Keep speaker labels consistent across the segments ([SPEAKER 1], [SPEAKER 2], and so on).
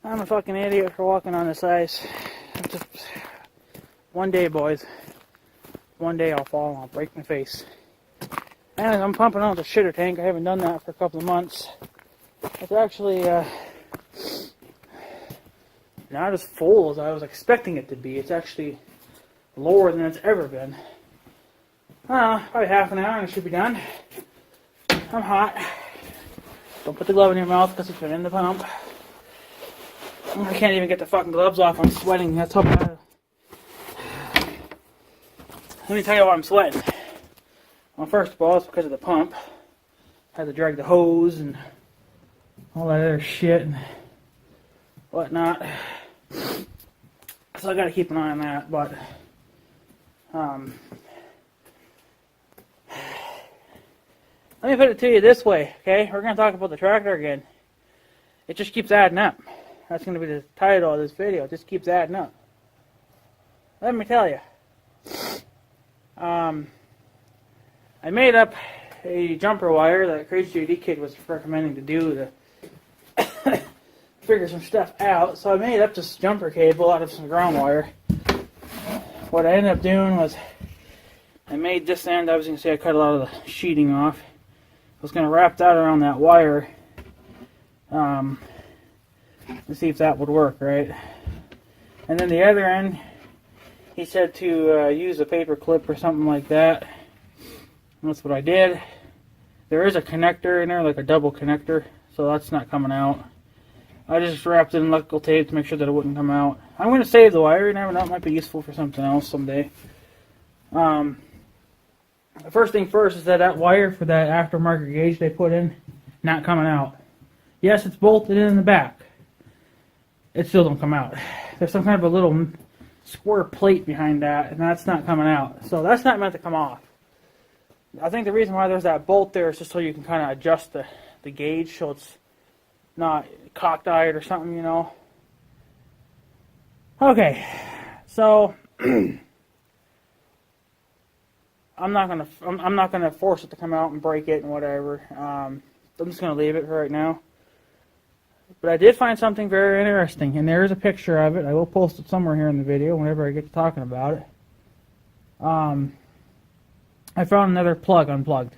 [SPEAKER 1] I'm a fucking idiot for walking on this ice. Just one day, boys. One day I'll fall and I'll break my face. And I'm pumping out the shitter tank. I haven't done that for a couple of months. It's actually not as full as I was expecting it to be. It's actually lower than it's ever been. Probably half an hour and it should be done. I'm hot. Don't put the glove in your mouth because it's been in the pump. I can't even get the fucking gloves off. I'm sweating. That's how bad. Let me tell you why I'm sweating. Well, first of all, it's because of the pump. I had to drag the hose and all that other shit and whatnot. So I gotta keep an eye on that, but let me put it to you this way, okay? We're gonna talk about the tractor again. It just keeps adding up. That's gonna be the title of this video. It just keeps adding up. Let me tell you. I made up a jumper wire that Crazy JD Kid was recommending to do to figure some stuff out. So I made up this jumper cable out of some ground wire. What I ended up doing was I made this end. I was going to say I cut a lot of the sheeting off. I was going to wrap that around that wire to see if that would work, right? And then the other end, he said to use a paper clip or something like that. And that's what I did. There is a connector in there, like a double connector, so that's not coming out. I just wrapped it in electrical tape to make sure that it wouldn't come out. I'm going to save the wire. You never know, it might be useful for something else someday. The first thing first is that wire for that aftermarket gauge they put in, not coming out. Yes, it's bolted in the back. It still don't come out. There's some kind of a little square plate behind that, and that's not coming out. So that's not meant to come off. I think the reason why there's that bolt there is just so you can kind of adjust the gauge so it's not cockeyed or something, you know. Okay, so I'm not gonna force it to come out and break it and whatever. I'm just gonna leave it for right now. But I did find something very interesting, and there is a picture of it. I will post it somewhere here in the video whenever I get to talking about it. I found another plug unplugged.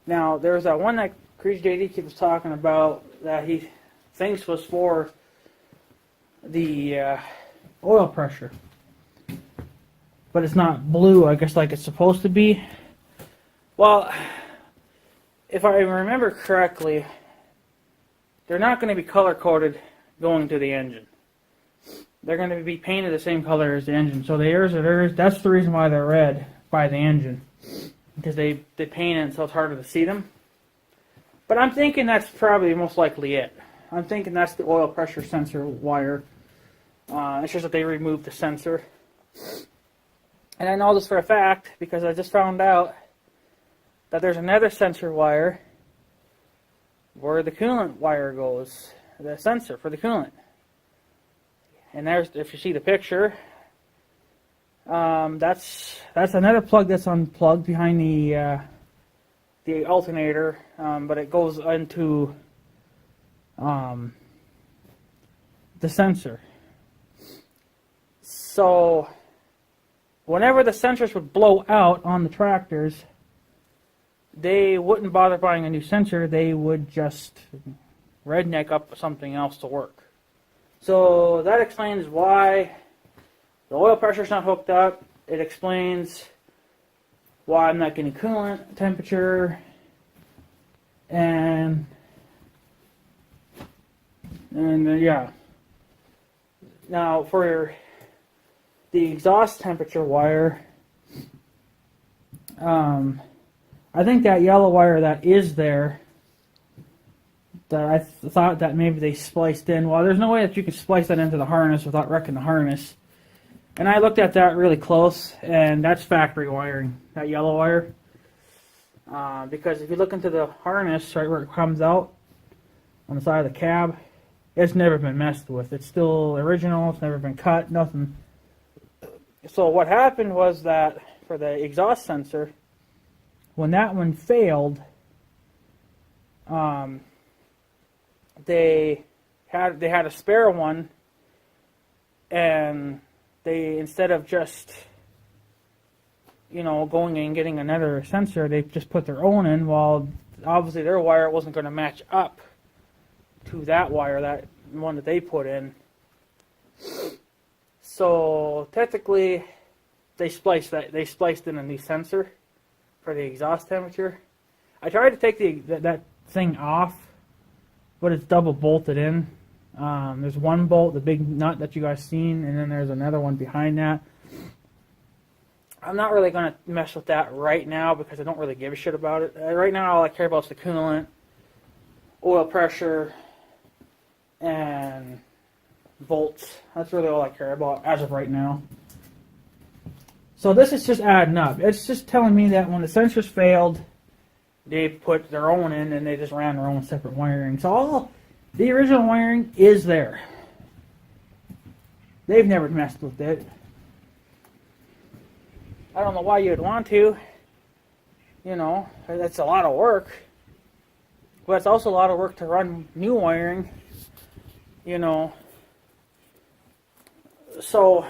[SPEAKER 1] Now, there's that one that Crazy JD Kid was talking about that he thinks was for the oil pressure. But it's not blue, I guess, like it's supposed to be. Well, if I remember correctly, they're not going to be color-coded going to the engine. They're going to be painted the same color as the engine. So that's the reason why they're red by the engine. Because they paint it so it's harder to see them. But I'm thinking that's probably most likely it. I'm thinking that's the oil pressure sensor wire. It's just that they removed the sensor. And I know this for a fact because I just found out that there's another sensor wire where the coolant wire goes, the sensor for the coolant. And there's, if you see the picture, that's another plug that's unplugged behind the alternator, but it goes into the sensor. So whenever the sensors would blow out on the tractors, they wouldn't bother buying a new sensor. They would just redneck up something else to work. So that explains why the oil pressure's not hooked up. It explains why I'm not getting coolant temperature. And yeah. Now for the exhaust temperature wire, I think that yellow wire that is there, that I thought that maybe they spliced in. Well, there's no way that you can splice that into the harness without wrecking the harness. And I looked at that really close, and that's factory wiring, that yellow wire. Because if you look into the harness, right where it comes out, on the side of the cab, it's never been messed with. It's still original, it's never been cut, nothing. So what happened was that for the exhaust sensor, when that one failed, they they had a spare one, and they, instead of just, you know, going and getting another sensor, they just put their own in. While obviously their wire wasn't going to match up to that wire, that one that they put in. So technically, they spliced in a new sensor for the exhaust temperature. I tried to take that thing off, but it's double bolted in. There's one bolt, the big nut that you guys seen, and then there's another one behind that. I'm not really going to mess with that right now because I don't really give a shit about it. Right now, all I care about is the coolant, oil pressure, and volts. That's really all I care about as of right now. So this is just adding up. It's just telling me that when the sensors failed, they put their own in and they just ran their own separate wiring. So all the original wiring is there. They've never messed with it. I don't know why you'd want to. You know, that's a lot of work. But it's also a lot of work to run new wiring. You know. So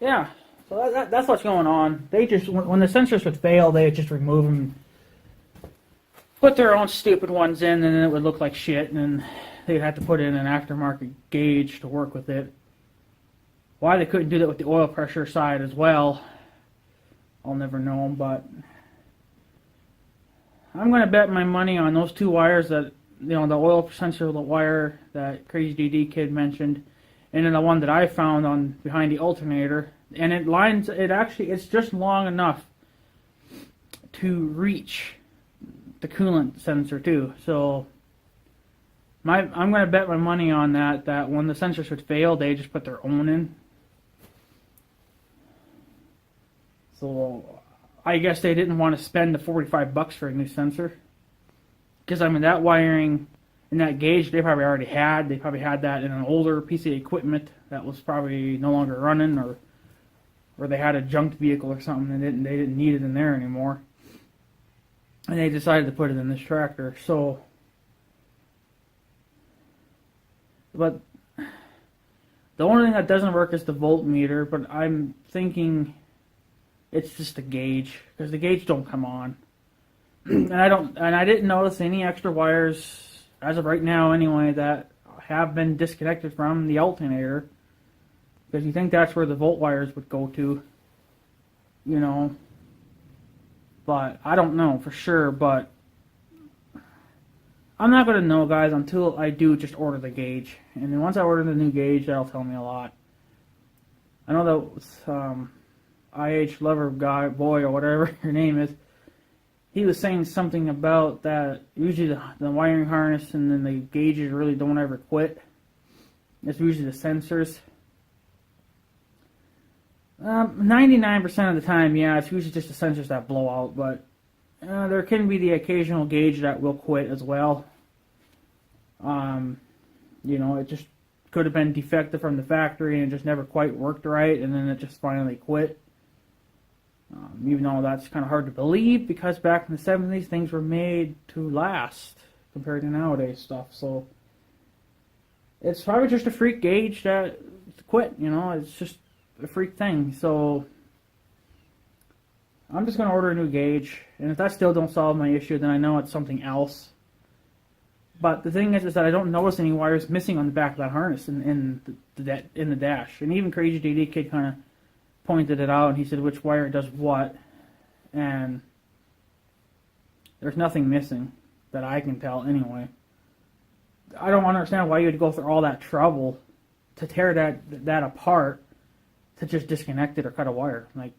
[SPEAKER 1] yeah, so that's what's going on. They just, when the sensors would fail, they would just remove them, put their own stupid ones in, and then it would look like shit, and then they'd have to put in an aftermarket gauge to work with it. Why they couldn't do that with the oil pressure side as well, I'll never know, but I'm going to bet my money on those two wires that, you know, the oil sensor wire that Crazy DD Kid mentioned, and then the one that I found on behind the alternator, and it's just long enough to reach the coolant sensor too. So I'm going to bet my money on that when the sensors would fail, they just put their own in. So I guess they didn't want to spend the $45 for a new sensor. Because, I mean, that wiring and that gauge they probably already had. They probably had that in an older piece of equipment that was probably no longer running, or they had a junked vehicle or something and they didn't need it in there anymore. And they decided to put it in this tractor. So, but the only thing that doesn't work is the voltmeter, but I'm thinking it's just the gauge, because the gauge don't come on. And I didn't notice any extra wires as of right now anyway that have been disconnected from the alternator, because you think that's where the volt wires would go to, you know. But I don't know for sure, but I'm not going to know, guys, until I do just order the gauge. And then once I order the new gauge, that'll tell me a lot. I know that IH Lover guy, boy, or whatever your name is, he was saying something about that usually the wiring harness and then the gauges really don't ever quit. It's usually the sensors. 99% of the time, yeah, it's usually just the sensors that blow out, but there can be the occasional gauge that will quit as well. You know, it just could have been defective from the factory and just never quite worked right, and then it just finally quit. Even though that's kind of hard to believe, because back in the 70s, things were made to last compared to nowadays stuff. So it's probably just a freak gauge that quit, you know, it's just a freak thing. So I'm just going to order a new gauge, and if that still don't solve my issue, then I know it's something else. But the thing is that I don't notice any wires missing on the back of that harness in the dash. And even Crazy DD Kid kind of pointed it out, and he said which wire does what, and there's nothing missing that I can tell anyway. I don't understand why you would go through all that trouble to tear that apart to just disconnect it or cut a wire. Like,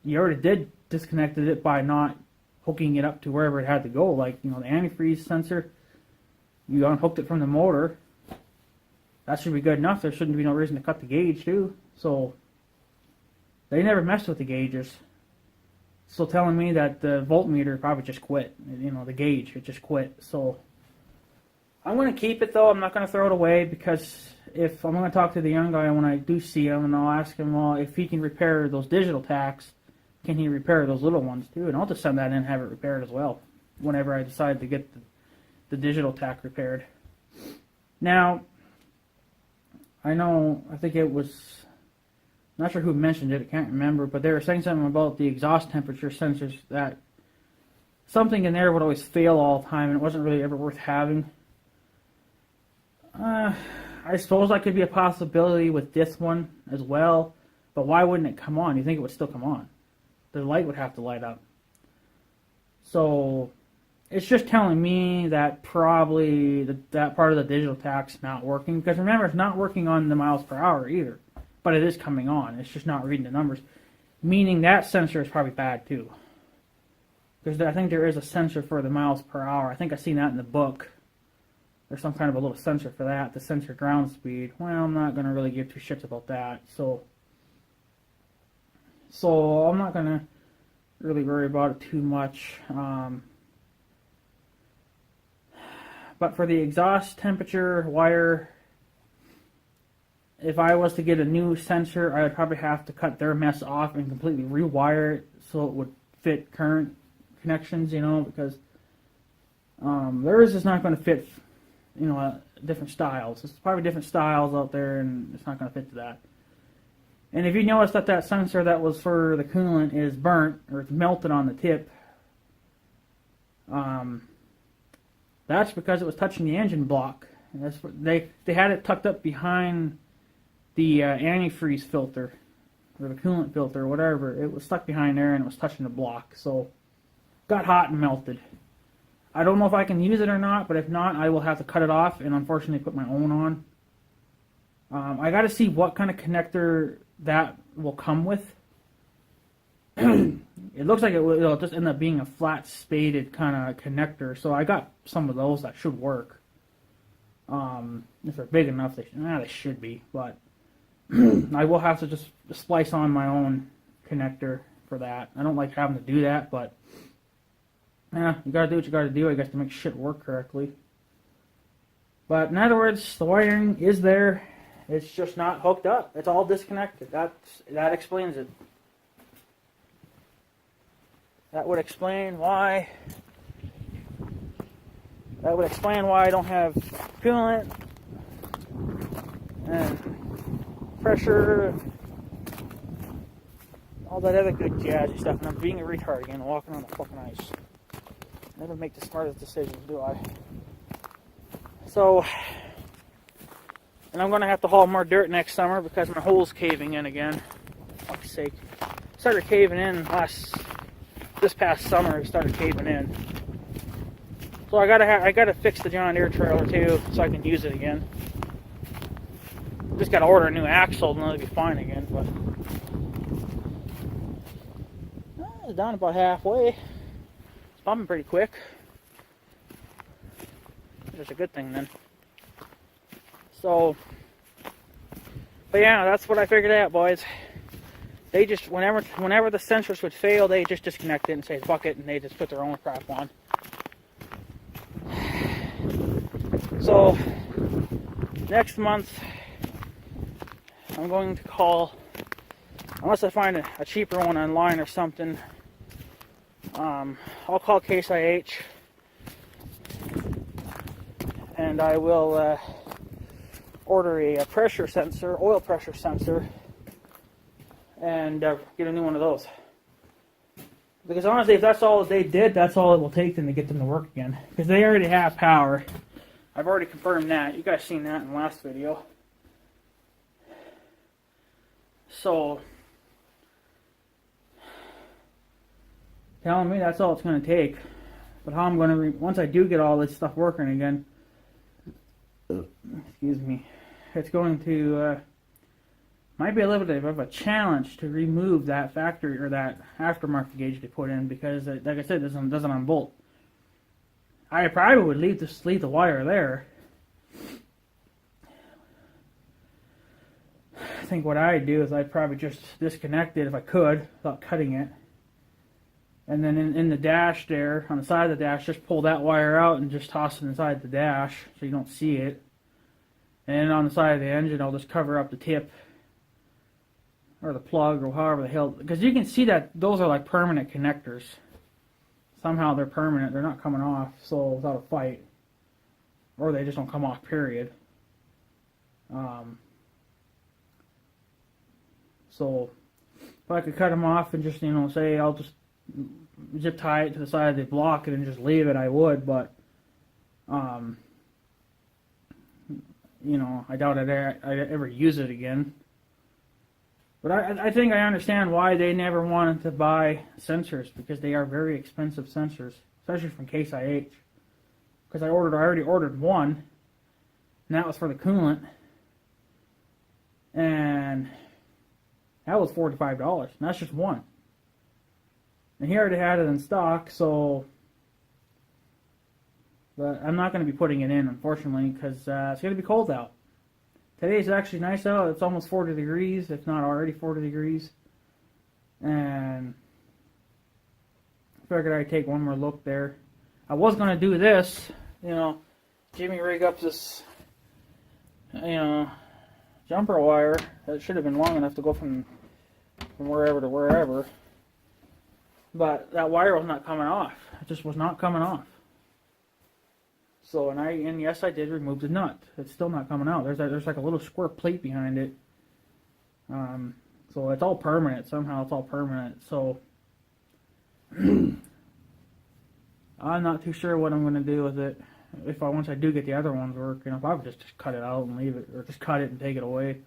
[SPEAKER 1] you already did disconnected it by not hooking it up to wherever it had to go, like, you know, the antifreeze sensor. You unhooked it from the motor. That should be good enough. There shouldn't be no reason to cut the gauge too. So they never messed with the gauges. So telling me that the voltmeter probably just quit. You know, the gauge, it just quit. So I'm going to keep it though. I'm not going to throw it away, because if I'm going to talk to the young guy when I do see him, and I'll ask him, well, if he can repair those digital tacks, can he repair those little ones too? And I'll just send that in and have it repaired as well. whenever I decided to get the digital tach repaired. Now, I think it was, not sure who mentioned it, I can't remember, but they were saying something about the exhaust temperature sensors, that something in there would always fail all the time and it wasn't really ever worth having. I suppose that could be a possibility with this one as well, but why wouldn't it come on? You think it would still come on? The light would have to light up. So it's just telling me that probably that part of the digital tach's not working, because remember, it's not working on the miles per hour either, but it is coming on. It's just not reading the numbers, meaning that sensor is probably bad too. Because I think there is a sensor for the miles per hour. I think I've seen that in the book. There's some kind of a little sensor for that, to sensor ground speed. Well, I'm not going to really give two shits about that. So I'm not going to really worry about it too much. But for the exhaust temperature wire, if I was to get a new sensor, I would probably have to cut their mess off and completely rewire it so it would fit current connections, because theirs is not going to fit, different styles. There's probably different styles out there, and it's not going to fit to that. And if you notice that sensor that was for the coolant is burnt, or it's melted on the tip, that's because it was touching the engine block. And that's what they had it tucked up behind the antifreeze filter, or the coolant filter, or whatever. It was stuck behind there, and it was touching the block. So got hot and melted. I don't know if I can use it or not, but if not, I will have to cut it off and unfortunately put my own on. I got to see what kind of connector that will come with. It looks like it'll just end up being a flat spaded kind of connector, so I got some of those that should work. If they're big enough, they should be, but I will have to just splice on my own connector for that. I don't like having to do that, but you gotta do what you gotta do, I guess, to make shit work correctly. But in other words, the wiring is there. It's just not hooked up. It's all disconnected. That explains it. That would explain why. That would explain why I don't have coolant and pressure, all that other good jazzy stuff. And I'm being a retard again, walking on the fucking ice. Never make the smartest decisions, do I? So, and I'm going to have to haul more dirt next summer because my hole's caving in again. For fuck's sake. Started caving in this past summer. It started caving in. So I gotta fix the John Deere trailer too, so I can use it again. Just gotta order a new axle and it'll be fine again. But it's down about halfway. It's pumping pretty quick. That's a good thing then. So, but yeah, that's what I figured out, boys. They just, whenever the sensors would fail, they just disconnect it and say fuck it, and they just put their own crap on. So, next month, I'm going to call, unless I find a cheaper one online or something, I'll call Case IH, and I will order a pressure sensor, oil pressure sensor, and get a new one of those. Because honestly, if that's all they did, that's all it will take them to get them to work again. Because they already have power. I've already confirmed that. You guys seen that in the last video. So, telling me that's all it's going to take. But how I'm going to, once I do get all this stuff working again, excuse me, it's going to, might be a little bit of a challenge to remove that factory or that aftermarket gauge they put in, because, like I said, it doesn't unbolt. I probably would leave the wire there. I think what I'd do is I'd probably just disconnect it if I could without cutting it. And then in the dash there, on the side of the dash, just pull that wire out and just toss it inside the dash so you don't see it. And on the side of the engine, I'll just cover up the tip or the plug or however the hell, because you can see that those are like permanent connectors. somehow they're permanent. They're not coming off, so without a fight. Or they just don't come off, period. So if I could cut them off and just, say I'll just zip tie it to the side of the block and just leave it, I would, but I doubt I'd ever use it again. But I think I understand why they never wanted to buy sensors, because they are very expensive sensors, especially from Case IH. Because I already ordered one, and that was for the coolant, and that was $45, and that's just one. And he already had it in stock, so, but I'm not going to be putting it in, unfortunately, because it's going to be cold out. Today's actually nice out. It's almost 40 degrees, if not already 40 degrees. And I figured I'd take one more look there. I was going to do this, Jimmy rig up this, jumper wire that should have been long enough to go from wherever to wherever. But that wire was not coming off. It just was not coming off. So, and yes, I did remove the nut. It's still not coming out. There's like a little square plate behind it. So it's all permanent. Somehow it's all permanent. So I'm not too sure what I'm going to do with it. Once I do get the other ones working, I'll probably just cut it out and leave it, or just cut it and take it away.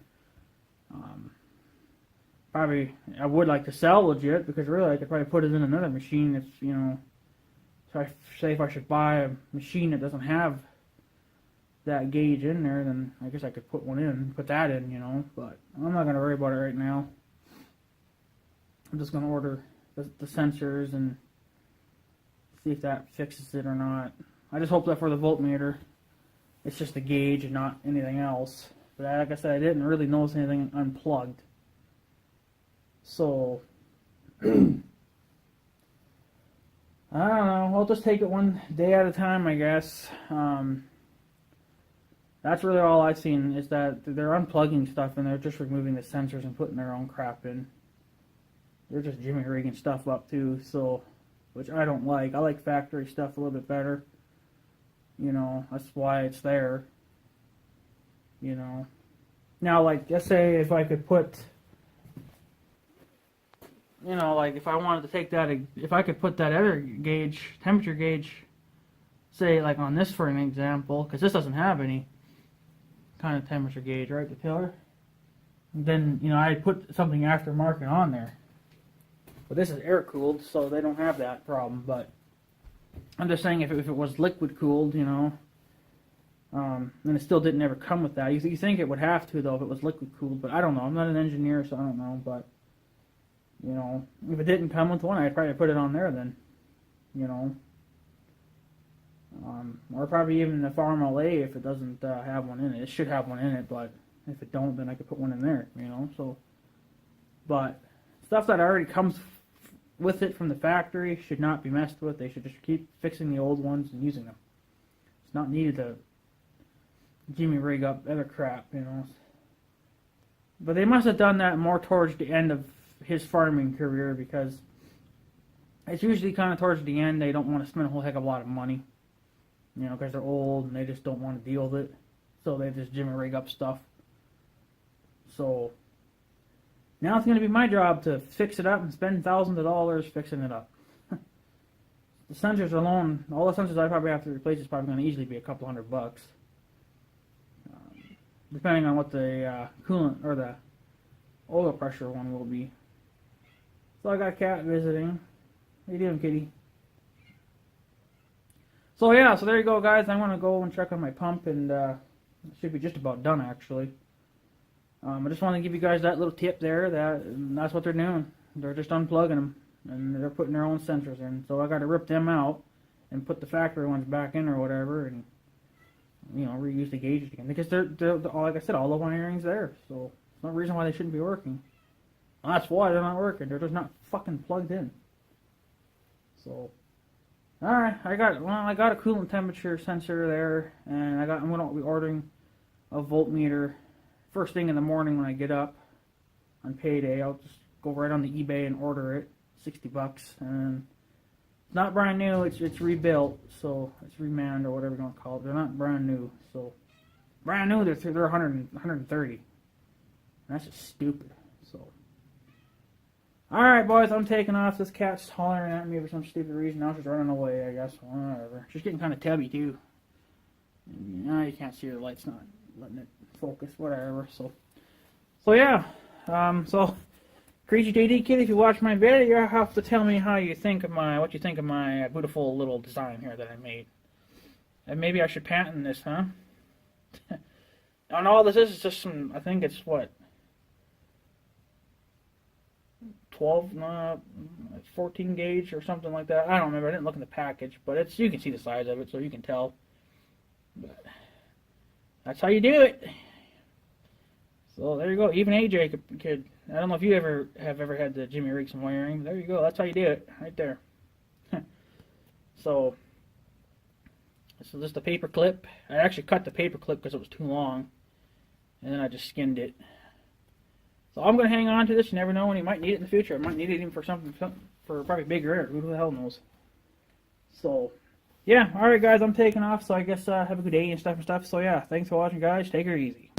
[SPEAKER 1] Probably I would like to salvage it, because really I could probably put it in another machine if So if I should buy a machine that doesn't have that gauge in there, then I guess I could put that in, but I'm not going to worry about it right now. I'm just going to order the sensors and see if that fixes it or not. I just hope that for the voltmeter, it's just the gauge and not anything else. But like I said, I didn't really notice anything unplugged. So I don't know. I'll just take it one day at a time, I guess. That's really all I've seen, is that they're unplugging stuff and they're just removing the sensors and putting their own crap in. They're just jimmy rigging stuff up too, which I don't like. I like factory stuff a little bit better. That's why it's there. Now, let's say if I could put, if I wanted to take that, if I could put that other gauge, temperature gauge, say, on this for an example, because this doesn't have any kind of temperature gauge, right, the tiller? Then, I'd put something aftermarket on there. But this is air-cooled, so they don't have that problem, but I'm just saying if it was liquid-cooled, then it still didn't ever come with that. You think it would have to, though, if it was liquid-cooled, but I don't know. I'm not an engineer, so I don't know, but if it didn't come with one, I'd probably put it on there then, or probably even the Farm LA if it doesn't have one in it. It should have one in it, but if it don't, then I could put one in there, so. But stuff that already comes with it from the factory should not be messed with. They should just keep fixing the old ones and using them. It's not needed to jimmy rig up other crap, But they must have done that more towards the end of his farming career, because it's usually kind of towards the end they don't want to spend a whole heck of a lot of money, because they're old and they just don't want to deal with it, so they just jimmy rig up stuff. So now it's going to be my job to fix it up and spend thousands of dollars fixing it up. The sensors alone, all the sensors I probably have to replace is probably going to easily be a couple $100, depending on what the coolant or the oil pressure one will be. So I got a cat visiting. How you doing, kitty? So yeah, so there you go, guys. I'm gonna go and check on my pump, and it should be just about done, actually. I just want to give you guys that little tip there. That's what they're doing. They're just unplugging them, and they're putting their own sensors in. So I got to rip them out and put the factory ones back in or whatever, and reuse the gauges again, because they're like I said, all the wiring's there. So there's no reason why they shouldn't be working. That's why they're not working. They're just not fucking plugged in. So, all right, I got a coolant temperature sensor there, and I'm gonna be ordering a voltmeter first thing in the morning when I get up on payday. I'll just go right on the eBay and order it, $60, and not brand new. It's rebuilt, so it's remanned or whatever you want to call it. They're not brand new, so brand new they're 130. That's just stupid. So, all right, boys, I'm taking off. This cat's hollering at me for some stupid reason. Now she's running away. I guess whatever. She's getting kind of tubby too. Now you can't see her. The light's not letting it focus. Whatever. So yeah. So. Crazy JD Kid, if you watch my video, you have to tell me what you think of my beautiful little design here that I made. And maybe I should patent this, huh? And all this is just some, I think it's what? 14 gauge or something like that. I don't remember. I didn't look in the package, but you can see the size of it, so you can tell. But that's how you do it. So there you go. Even AJ could. I don't know if you have ever had the Jimmy Riggson wiring. But there you go. That's how you do it, right there. So this is just a paper clip. I actually cut the paper clip because it was too long, and then I just skinned it. So I'm gonna hang on to this. You never know when you might need it in the future. I might need it even for something for probably bigger air. Who the hell knows? So yeah. All right, guys. I'm taking off. So I guess have a good day and stuff. So yeah. Thanks for watching, guys. Take her easy.